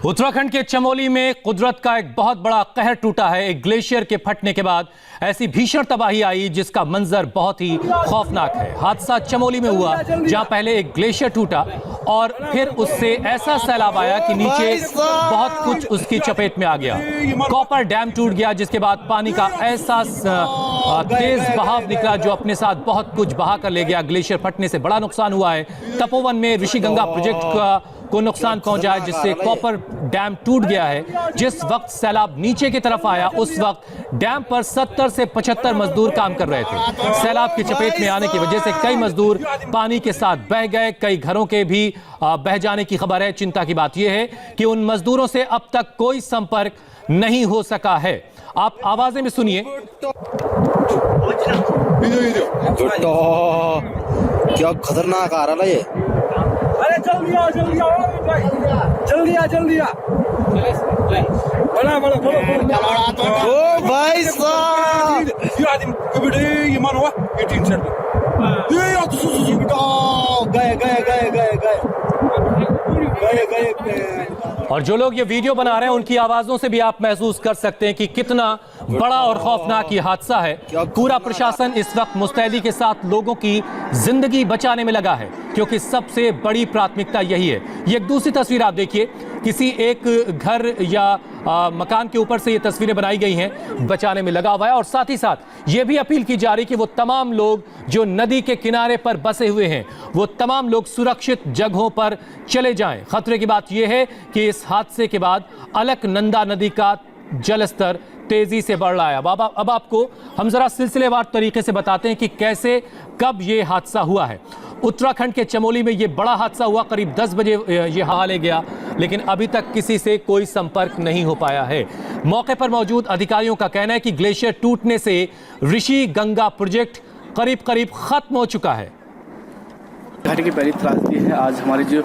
उत्तराखंड के चमोली में कुदरत का एक बहुत बड़ा कहर टूटा है। एक ग्लेशियर के फटने के बाद ऐसी भीषण तबाही आई जिसका मंजर बहुत ही खौफनाक है। हादसा चमोली में हुआ जहां पहले एक ग्लेशियर टूटा और फिर उससे ऐसा सैलाब आया कि नीचे बहुत कुछ उसकी चपेट में आ गया। कॉपर डैम टूट गया जिसके बाद पानी का ऐसा तेज बहाव निकला जो अपने साथ बहुत कुछ बहा कर ले गया। ग्लेशियर फटने से बड़ा नुकसान हुआ है। तपोवन में ऋषिगंगा प्रोजेक्ट को नुकसान पहुंचा है जिससे कॉपर डैम टूट गया है। जिस वक्त सैलाब नीचे की तरफ आया उस वक्त डैम पर 70 से 75 मजदूर काम कर रहे थे। सैलाब की चपेट में आने की वजह से कई मजदूर पानी के साथ बह गए। कई घरों के भी बह जाने की खबर है। चिंता की बात यह है कि उन मजदूरों से अब तक कोई संपर्क नहीं हो सका है। आप आवाजें में सुनिए। क्या खतरनाक आ रहा है ये। अरे जल्दी आ जल्दी आ बड़ा ओ भाई साहब और जो लोग ये वीडियो बना रहे हैं उनकी आवाजों से भी आप महसूस कर सकते हैं कि कितना बड़ा और खौफनाक ये हादसा है। पूरा प्रशासन इस वक्त मुस्तैदी के साथ लोगों की जिंदगी बचाने में लगा है क्योंकि सबसे बड़ी प्राथमिकता यही है। ये एक दूसरी तस्वीर आप देखिए। किसी एक घर या मकान के ऊपर से ये तस्वीरें बनाई गई हैं। बचाने में लगा हुआ है और साथ ही साथ ये भी अपील की जा रही कि वो तमाम लोग जो नदी के किनारे पर बसे हुए हैं वो तमाम लोग सुरक्षित जगहों पर चले जाएं। खतरे की बात यह है कि इस हादसे के बाद अलकनंदा नदी का जलस्तर तेजी से बढ़ रहा है। अब आपको हम जरा सिलसिलेवार तरीके से बताते हैं कि कैसे कब ये हादसा हुआ है। उत्तराखंड के चमोली में ये बड़ा हादसा हुआ। करीब 10 बजे ये हाले गया लेकिन अभी तक किसी से कोई संपर्क नहीं हो पाया है। मौके पर मौजूद अधिकारियों का कहना है कि ग्लेशियर टूटने से ऋषि गंगा प्रोजेक्ट करीब करीब खत्म हो चुका है। घाटी की पहली त्रासदी है। आज हमारे जो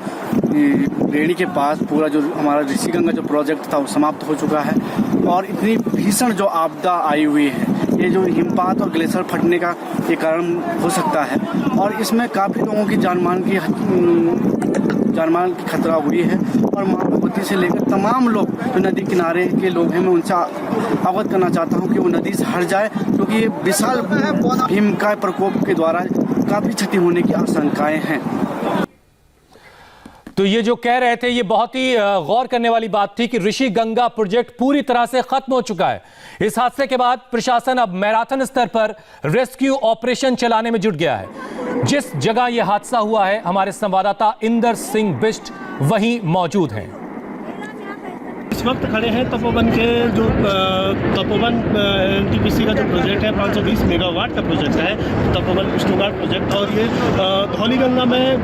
रेणी के पास पूरा जो हमारा ऋषिगंगा जो प्रोजेक्ट था वो समाप्त हो चुका है और इतनी भीषण जो आपदा आई हुई है ये जो हिमपात और ग्लेशियर फटने का ये कारण हो सकता है और इसमें काफ़ी लोगों की जानमाल की खतरा हुई है और महाभगवती से लेकर तमाम लोग जो नदी किनारे के लोग हैं मैं उनसे अवगत करना चाहता हूं कि वो नदी से हट जाए क्योंकि ये विशाल हिम का प्रकोप के द्वारा काफ़ी क्षति होने की आशंकाएं हैं। तो ये जो कह रहे थे ये बहुत ही गौर करने वाली बात थी कि ऋषि गंगा प्रोजेक्ट पूरी तरह से खत्म हो चुका है। इस हादसे के बाद प्रशासन अब मैराथन स्तर पर रेस्क्यू ऑपरेशन चलाने में जुट गया है। जिस जगह यह हादसा हुआ है हमारे संवाददाता इंदर सिंह बिष्ट वहीं मौजूद हैं। इस वक्त खड़े हैं तपोवन के जो तपोवन एनटीपीसी का जो प्रोजेक्ट है 520 मेगावाट का प्रोजेक्ट है तपोवन विष्णुघाट प्रोजेक्ट और ये धौलीगंगा में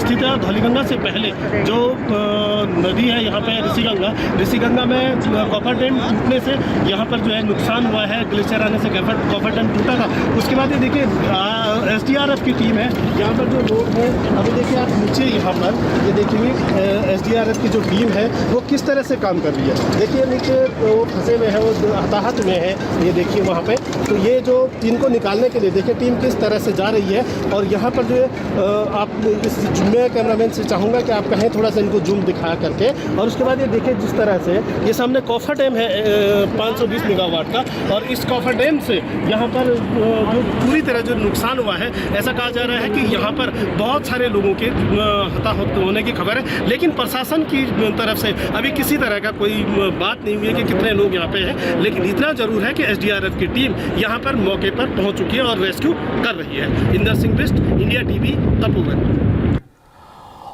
स्थित है। धौलीगंगा से पहले जो नदी है यहाँ पे ऋषिगंगा में कॉपर डैम टूटने से यहाँ पर जो है नुकसान हुआ है। ग्लेशियर आने से कॉपर डैम टूटा था। उसके बाद ये देखिए SDRF की टीम है यहाँ पर जो लोग हैं। अभी देखिए आप नीचे यहाँ पर ये देखेंगे SDRF की जो टीम है वो किस तरह से काम कर रही है। देखिए नीचे वो फंसे में है, वो हताहत में है। ये देखिए वहाँ पे तो ये जो इनको निकालने के लिए देखिए टीम किस तरह से जा रही है। और यहाँ पर जो आप इस मैं कैमरामैन से चाहूँगा कि आप कहें थोड़ा सा इनको जूम दिखा करके। और उसके बाद ये देखिए जिस तरह से ये सामने कॉफर डैम है 520 मेगावाट का और इस कॉफर डैम से यहाँ पर जो पूरी तरह जो नुकसान हुआ है ऐसा कहा जा रहा है कि यहाँ पर बहुत सारे लोगों के हताहत होने की खबर है। लेकिन प्रशासन की तरफ से अभी किसी तरह का कोई बात नहीं हुई है कि कितने लोग यहाँ पे हैं। लेकिन इतना जरूर है कि SDRF की टीम यहाँ पर मौके पर पहुँच चुकी है और रेस्क्यू कर रही है। Inder Singh Bisht, India TV, Tapovan.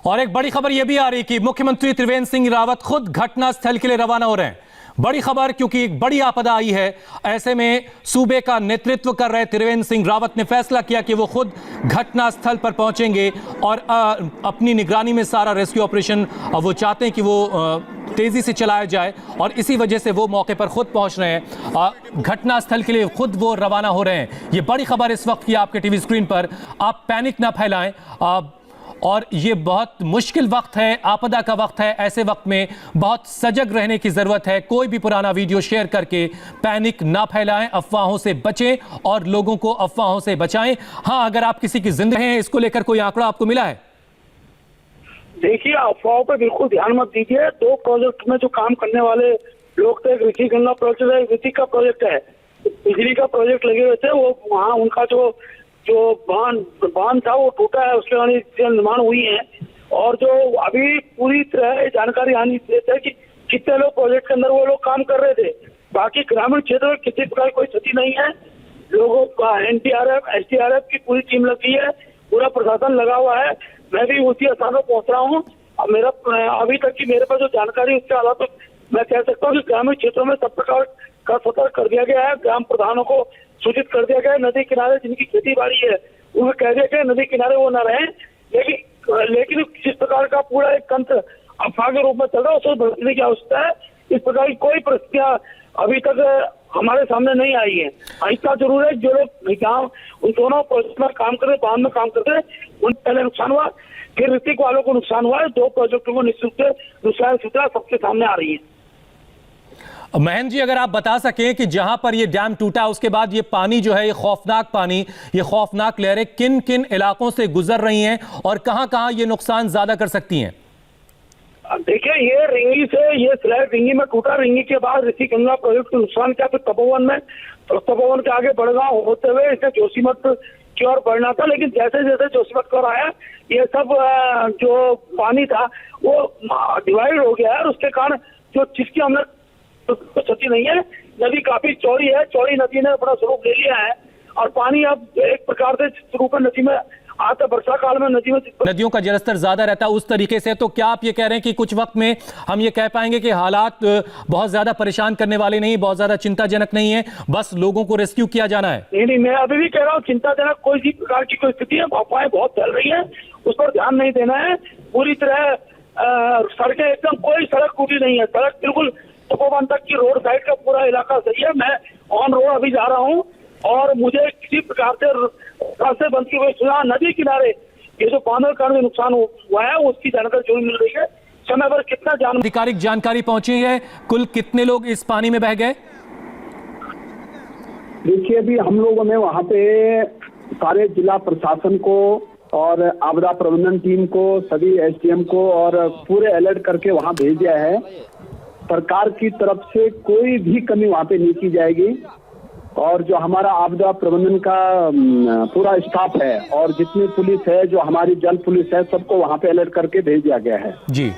और एक बड़ी खबर यह भी आ रही कि मुख्यमंत्री त्रिवेंद्र सिंह रावत खुद घटनास्थल के लिए रवाना हो रहे हैं। बड़ी खबर क्योंकि एक बड़ी आपदा आई है। ऐसे में सूबे का नेतृत्व कर रहे त्रिवेंद्र सिंह रावत ने फैसला किया कि वो खुद घटनास्थल पर पहुंचेंगे और अपनी निगरानी में सारा रेस्क्यू ऑपरेशन वो चाहते हैं कि वो तेजी से चलाया जाए और इसी वजह से वो मौके पर खुद पहुंच रहे हैं। घटनास्थल के लिए खुद वो रवाना हो रहे हैं। ये बड़ी खबर इस वक्त की आपके टीवी स्क्रीन पर। आप पैनिक ना फैलाएं और ये बहुत मुश्किल वक्त है, आपदा का वक्त है। ऐसे वक्त में बहुत सजग रहने की ज़रूरत है। कोई भी पुराना वीडियो शेयर करके पैनिक ना फैलाएं, अफवाहों से बचें और लोगों को अफवाहों से बचाएं। हाँ, अगर आप किसी की जिंदगी हैं, इसको लेकर कोई आंकड़ा आपको मिला है? देखिए, अफवाहों पे बिल्कुल ध्यान मत दीजिए। 2 प्रोजेक्ट में जो काम करने वाले लोग थे, ऋषि गंगा प्रोजेक्ट है, ऋषि का प्रोजेक्ट है, बिजली का प्रोजेक्ट लगे हुए थे। वो वहाँ उनका जो बांध था वो टूटा है, उसके बाद निर्माण हुई है। और जो अभी पूरी तरह जानकारी आनी चाहिए कि कितने लोग प्रोजेक्ट के अंदर वो लोग काम कर रहे थे। बाकी ग्रामीण क्षेत्र में किसी प्रकार कोई क्षति नहीं है। लोगों का NDRF SDRF की पूरी टीम लगी है, पूरा प्रशासन लगा हुआ है। मैं भी उसी स्थान पर पहुंच रहा हूँ। मेरा अभी तक की मेरे पास जो जानकारी है उसके आधार पर मैं कह सकता हूँ कि ग्रामीण क्षेत्रों में सब प्रकार का सतर्क कर दिया गया है। ग्राम प्रधानों को सूचित कर दिया गया है। नदी किनारे जिनकी खेती बाड़ी है उन्हें कह दिया गया नदी किनारे वो न रहें। लेकिन जिस प्रकार का पूरा एक तंत्र अफवाह के रूप में चल रहा है उसको बदलने की आवश्यकता है। इस प्रकार की कोई परिस्थितियां अभी तक हमारे सामने नहीं आई है। इतना जरूर है जो लोग गाँव उन दोनों प्रोजेक्ट में काम करते, बांध में काम करते, उन पहले नुकसान हुआ, फिर ऋतिक वालों को नुकसान हुआ है। 2 प्रोजेक्टों को निश्चित रूप से नुकसान सूचना सबके सामने आ रही है। महेंद्र जी, अगर आप बता सकें कि जहां पर ये डैम टूटा उसके बाद ये पानी जो है, ये खौफनाक पानी, ये खौफनाक लहरें किन किन इलाकों से गुजर रही हैं और कहां-कहां ये नुकसान ज्यादा कर सकती हैं? देखिए, ये रिंगी से ये स्लैब रिंगी में टूटा। रिंगी के बाद ऋषि गंगा प्रोजेक्ट को नुकसान किया, फिर तपोवन में, तो तपोवन के आगे बड़गांव होते हुए इसे जोशीमठ की ओर बढ़ना था। लेकिन जैसे जैसे जोशीमठ की ओर आया, ये सब जो पानी था वो डिवाइड हो गया है और उसके कारण जो जिसकी हमने क्षति नहीं है। नदी काफी चौड़ी है, चौड़ी नदी ने अपना स्वरूप ले लिया है और पानी अब एक प्रकार से स्वरूप नदी में आता। वर्षा काल में नदियों का जलस्तर ज्यादा रहता है उस तरीके से, तो क्या आप ये कह रहे हैं कि कुछ वक्त में हम ये कह पाएंगे कि हालात बहुत ज्यादा परेशान करने वाले नहीं, बहुत ज्यादा चिंताजनक नहीं है, बस लोगों को रेस्क्यू किया जाना है? नहीं, मैं अभी भी कह रहा हूँ चिंताजनक कोई भी प्रकार की कोई स्थिति है। अफवाहें बहुत फैल रही है, उस पर ध्यान नहीं देना है। पूरी तरह सड़कें एकदम, कोई सड़क टूटी नहीं है। सड़क बिल्कुल तपोवन तक की रोड साइड का पूरा इलाका सही है। मैं ऑन रोड अभी जा रहा हूँ और मुझे किसी प्रकार से रास्ते बंद की हुई सुना। नदी किनारे ये जो बांधल कारण नुकसान हुआ है उसकी जानकारी जो मिल रही है। समय पर कितना आधिकारिक जानकारी पहुंची है, कुल कितने लोग इस पानी में बह गए? देखिए, अभी हम लोगों ने वहाँ पे सारे जिला प्रशासन को और आपदा प्रबंधन टीम को, सभी SDM को और पूरे अलर्ट करके वहाँ भेज दिया है। सरकार की तरफ से कोई भी कमी वहाँ पे नहीं की जाएगी और जो हमारा आपदा प्रबंधन का पूरा स्टाफ है और जितनी पुलिस है, जो हमारी जल पुलिस है, सबको वहाँ पे अलर्ट करके भेज दिया गया है जी।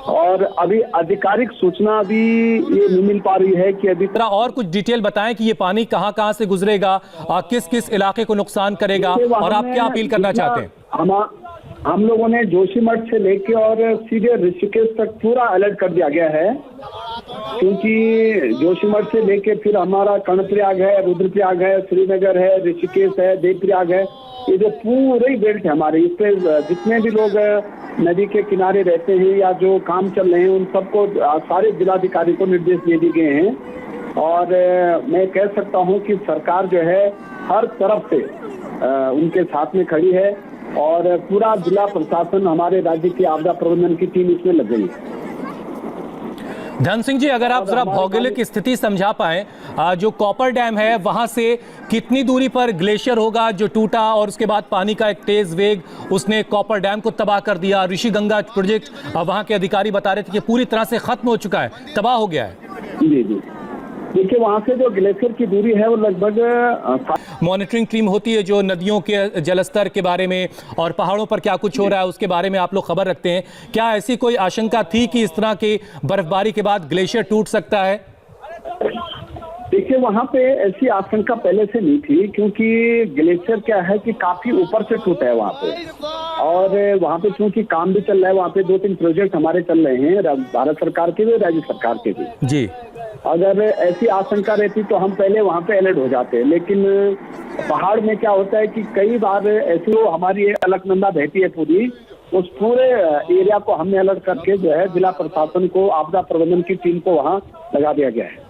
और अभी आधिकारिक सूचना अभी ये नहीं मिल पा रही है कि अभी और कुछ डिटेल बताएं कि ये पानी कहां-कहां से गुजरेगा, किस किस इलाके को नुकसान करेगा और आप क्या अपील करना चाहते हैं? हम लोगों ने जोशीमठ से लेके और सीधे ऋषिकेश तक पूरा अलर्ट कर दिया गया है, क्योंकि जोशीमठ से लेके फिर हमारा कर्णप्रयाग है, रुद्रप्रयाग है, श्रीनगर है, ऋषिकेश है, देवप्रयाग है, ये जो पूरी बेल्ट है हमारी, इस पे जितने भी लोग नदी के किनारे रहते हैं या जो काम चल रहे हैं उन सबको सारे जिलाधिकारी को निर्देश दे दिए गए हैं। और मैं कह सकता हूं कि सरकार जो है हर तरफ से उनके साथ में खड़ी है और पूरा जिला प्रशासन, हमारे राज्य की आपदा प्रबंधन की टीम इसमें लग गई है। धन सिंह जी, अगर आप जरा भौगोलिक स्थिति समझा पाएं, जो कॉपर डैम है वहां से कितनी दूरी पर ग्लेशियर होगा जो टूटा और उसके बाद पानी का एक तेज वेग उसने कॉपर डैम को तबाह कर दिया? ऋषि गंगा प्रोजेक्ट वहां के अधिकारी बता रहे थे कि पूरी तरह से खत्म हो चुका है, तबाह हो गया है। जी जी, देखिए वहां से जो ग्लेशियर की दूरी है वो लगभग मॉनिटरिंग टीम होती है जो नदियों के जलस्तर के बारे में और पहाड़ों पर क्या कुछ हो रहा है उसके बारे में आप लोग खबर रखते हैं। क्या ऐसी कोई आशंका थी कि इस तरह की बर्फबारी के बाद ग्लेशियर टूट सकता है? देखिए, वहाँ पे ऐसी आशंका पहले से नहीं थी, क्योंकि ग्लेशियर क्या है कि काफी ऊपर से टूटा है वहाँ पे और वहाँ पे क्योंकि काम भी चल रहा है, वहाँ पे 2-3 प्रोजेक्ट हमारे चल रहे हैं, भारत सरकार के भी, राज्य सरकार के भी जी। अगर ऐसी आशंका रहती तो हम पहले वहाँ पे अलर्ट हो जाते, लेकिन पहाड़ में क्या होता है कि कई बार ऐसी वो हमारी अलकनंदा बहती है पूरी, उस पूरे एरिया को हमने अलर्ट करके जो है जिला प्रशासन को, आपदा प्रबंधन की टीम को वहाँ लगा दिया गया है।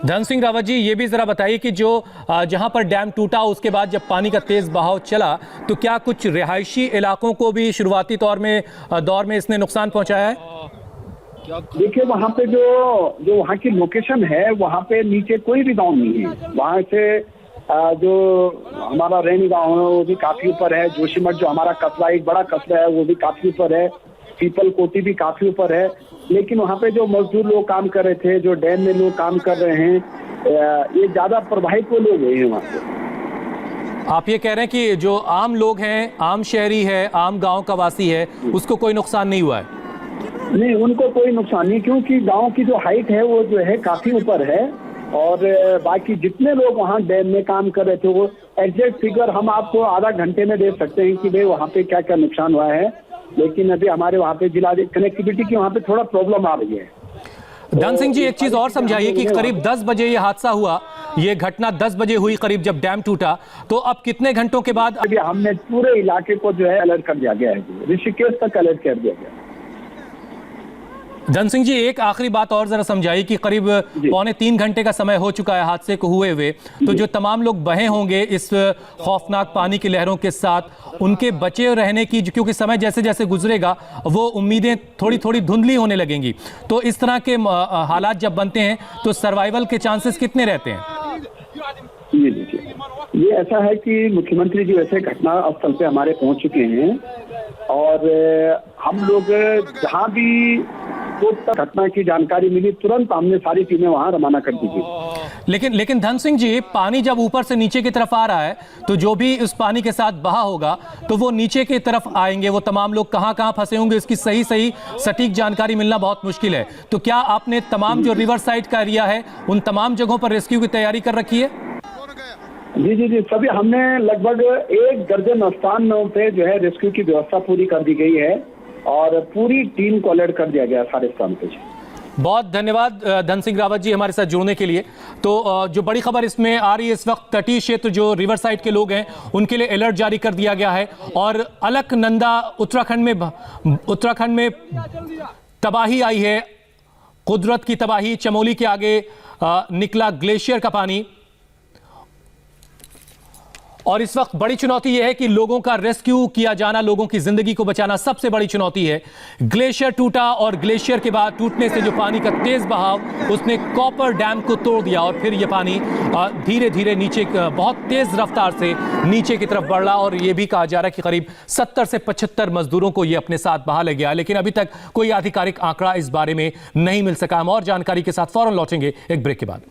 धन सिंह रावत जी, ये भी जरा बताइए कि जो जहां पर डैम टूटा उसके बाद जब पानी का तेज बहाव चला तो क्या कुछ रिहायशी इलाकों को भी शुरुआती दौर में इसने नुकसान पहुंचाया है? देखिए, वहाँ पे जो वहाँ की लोकेशन है, वहाँ पे नीचे कोई भी गाँव नहीं है। वहाँ से जो हमारा रैनी गाँव है वो भी काफी ऊपर है, जोशीमठ जो हमारा कस्बा, एक बड़ा कस्बा है, वो भी काफी ऊपर है पीपल कोटी भी काफी ऊपर है, लेकिन वहाँ पे जो मजदूर लोग काम कर रहे थे, जो डैम में लोग काम कर रहे हैं, ये ज्यादा प्रभावित वो लोग हुए हैं वहाँ पे। आप ये कह रहे हैं कि जो आम लोग हैं, आम शहरी है, आम गांव का वासी है, उसको कोई नुकसान नहीं हुआ है? नहीं, उनको कोई नुकसान नहीं, क्योंकि गांव की जो हाइट है वो जो है काफी ऊपर है, और बाकी जितने लोग वहाँ डैम में काम कर रहे थे वो एग्जैक्ट फिगर हम आपको आधा घंटे में दे सकते हैं कि भाई वहाँ पे क्या क्या नुकसान हुआ है। लेकिन अभी हमारे वहाँ पे जिला कनेक्टिविटी की वहाँ पे थोड़ा प्रॉब्लम आ रही है। धन सिंह जी, एक चीज और समझाइए कि करीब 10 बजे ये हादसा हुआ, ये घटना 10 बजे हुई करीब जब डैम टूटा, तो अब कितने घंटों के बाद? अभी हमने पूरे इलाके को जो है अलर्ट कर दिया गया है, ऋषिकेश तक अलर्ट कर दिया गया। धन सिंह जी, एक आखिरी बात और जरा समझाइए कि करीब 2.25 घंटे का समय हो चुका है हादसे को हुए हुए, तो जो तमाम लोग बहे होंगे इस खौफनाक पानी की लहरों के साथ, उनके बचे रहने की, क्योंकि समय जैसे जैसे गुजरेगा वो उम्मीदें थोड़ी थोड़ी धुंधली होने लगेंगी, तो इस तरह के हालात जब बनते हैं तो सर्वाइवल के चांसेस कितने रहते हैं? जी जी जी, ये ऐसा है कि मुख्यमंत्री जी वैसे घटना स्थल पे हमारे पहुंच चुके हैं, और हम लोग जहां भी घटना की जानकारी मिली तुरंत हमने सारी टीमें वहां रवाना कर दी थी। लेकिन धन सिंह जी, पानी जब ऊपर से नीचे की तरफ आ रहा है तो जो भी उस पानी के साथ बहा होगा तो वो नीचे की तरफ आएंगे, वो तमाम लोग कहां फंसे होंगे इसकी सही सटीक जानकारी मिलना बहुत मुश्किल है। तो क्या आपने तमाम जो रिवर साइड का एरिया है उन तमाम जगहों पर रेस्क्यू की तैयारी कर रखी है? जी जी जी, सभी हमने लगभग 1 दर्जन स्थानों पे जो है रेस्क्यू की व्यवस्था पूरी कर दी गई है, और पूरी टीम को अलर्ट कर दिया गया सारे स्थान पे। बहुत धन्यवाद धन सिंह रावत जी हमारे साथ जुड़ने के लिए। तो जो बड़ी खबर इसमें आ रही है, इस वक्त तटीय क्षेत्र जो रिवर साइड के लोग हैं उनके लिए अलर्ट जारी कर दिया गया है, और अलकनंदा उत्तराखंड में तबाही आई है, कुदरत की तबाही। चमोली के आगे निकला ग्लेशियर का पानी, और इस वक्त बड़ी चुनौती यह है कि लोगों का रेस्क्यू किया जाना, लोगों की जिंदगी को बचाना सबसे बड़ी चुनौती है। ग्लेशियर टूटा, और ग्लेशियर के बाद टूटने से जो पानी का तेज बहाव उसने कॉपर डैम को तोड़ दिया, और फिर यह पानी धीरे धीरे नीचे बहुत तेज रफ्तार से नीचे की तरफ बढ़ रहा, और यह भी कहा जा रहा है कि करीब 70 से 75 मजदूरों को यह अपने साथ बहा ले गया। लेकिन अभी तक कोई आधिकारिक आंकड़ा इस बारे में नहीं मिल सका। हम और जानकारी के साथ फौरन लौटेंगे एक ब्रेक के बाद।